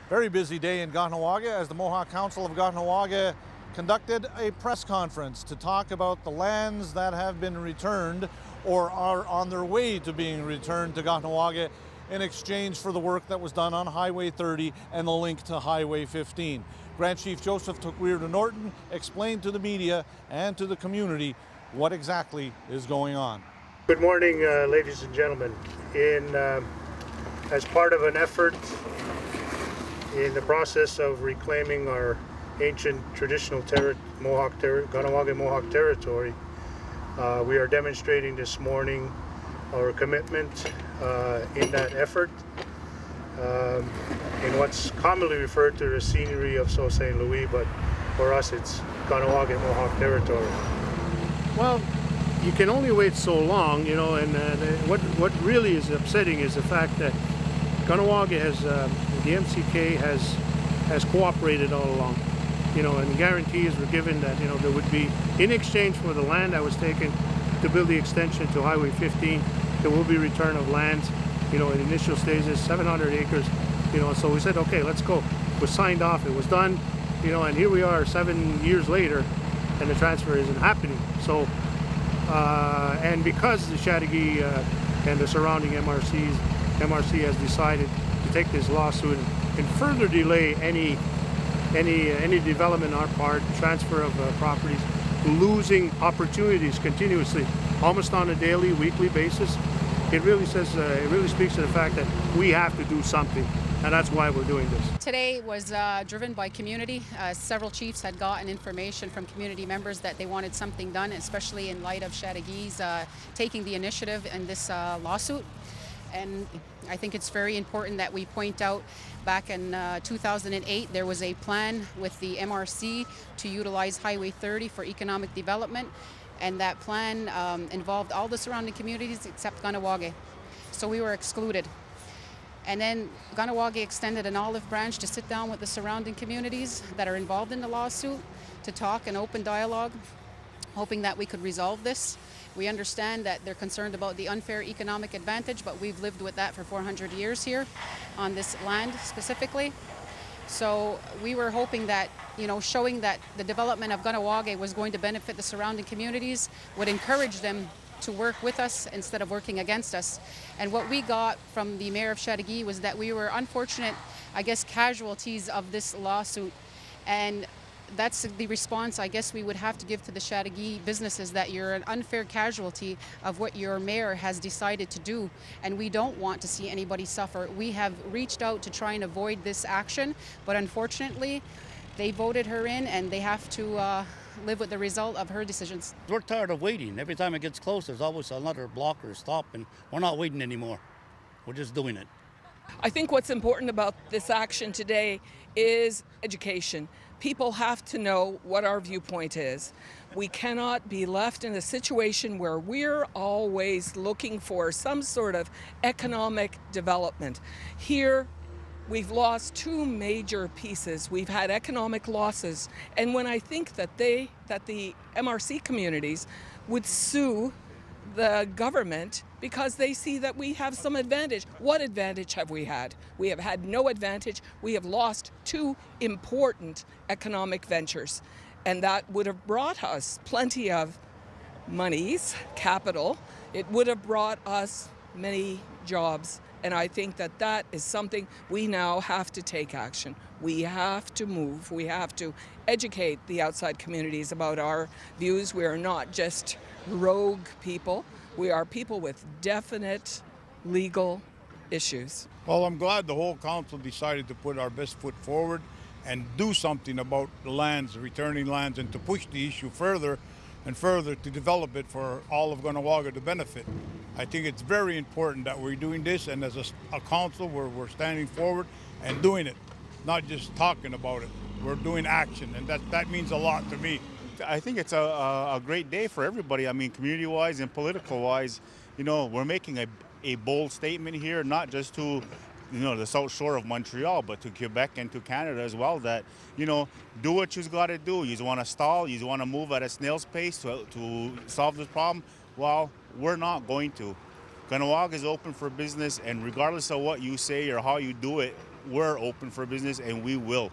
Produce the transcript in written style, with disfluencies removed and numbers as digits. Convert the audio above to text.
Very busy day in Kahnawà as the Mohawk Council of Kahnawà conducted a press conference to talk about the lands that have been returned or are on their way to being returned to Kahnawà in exchange for the work that was done on Highway 30 and the link to Highway 15. Grand Chief Joseph Tukwir Norton explained to the media and to the community what exactly is going on. Good morning, ladies and gentlemen. As part of an effort in the process of reclaiming our ancient traditional Kahnawà Mohawk territory, we are demonstrating this morning our commitment in that effort in what's commonly referred to as scenery of Sault Ste. Louis, but for us it's Kahnawà Mohawk territory. Well, you can only wait so long, and what really is upsetting is the fact that Kahnawà has, the MCK has cooperated all along, and guarantees were given that, there would be, in exchange for the land that was taken to build the extension to Highway 15, there will be return of lands, in initial stages, 700 acres, so we said, okay, let's go. It was signed off, it was done, and here we are 7 years later, and the transfer isn't happening. So, and because the Chateauguay and the surrounding MRC has decided to take this lawsuit and further delay any development on our part, transfer of properties, losing opportunities continuously, almost on a daily, weekly basis, it really speaks to the fact that we have to do something. And that's why we're doing this. Today was driven by community. Several chiefs had gotten information from community members that they wanted something done, especially in light of Chateaugay's taking the initiative in this lawsuit. And I think it's very important that we point out back in 2008 there was a plan with the MRC to utilize Highway 30 for economic development, and that plan involved all the surrounding communities except Kahnawà. So we were excluded. And then Kahnawà extended an olive branch to sit down with the surrounding communities that are involved in the lawsuit to talk and open dialogue, hoping that we could resolve this. We understand that they're concerned about the unfair economic advantage, but we've lived with that for 400 years here on this land specifically. So we were hoping that, showing that the development of Kahnawà was going to benefit the surrounding communities would encourage them to work with us instead of working against us. And what we got from the Mayor of Chateauguay was that we were unfortunate, casualties of this lawsuit. And that's the response I guess we would have to give to the Chateauguay businesses, that you're an unfair casualty of what your mayor has decided to do, and we don't want to see anybody suffer. We have reached out to try and avoid this action, but unfortunately they voted her in and they have to live with the result of her decisions. We're tired of waiting. Every time it gets close, there's always another block or stop, and we're not waiting anymore. We're just doing it. I think what's important about this action today is education. People have to know what our viewpoint is. We cannot be left in a situation where we're always looking for some sort of economic development. Here, we've lost two major pieces. We've had economic losses, and when I think that the MRC communities would sue the government because they see that we have some advantage. What advantage have we had? We have had no advantage. We have lost two important economic ventures, and that would have brought us plenty of monies, capital. It would have brought us many jobs. And I think that that is something we now have to take action. We have to move. We have to educate the outside communities about our views. We are not just rogue people. We are people with definite legal issues. Well, I'm glad the whole council decided to put our best foot forward and do something about the lands, returning lands, and to push the issue further and further to develop it for all of Kahnawà to benefit. I think it's very important that we're doing this, and as a council we're standing forward and doing it, not just talking about it. We're doing action, and that means a lot to me. I think it's a great day for everybody. I mean, community-wise and political-wise, we're making a bold statement here, not just to the South Shore of Montreal, but to Quebec and to Canada as well, that, do what you've got to do. You want to stall, you want to move at a snail's pace to solve this problem. Well, we're not going to. Kahnawà is open for business, and regardless of what you say or how you do it, we're open for business and we will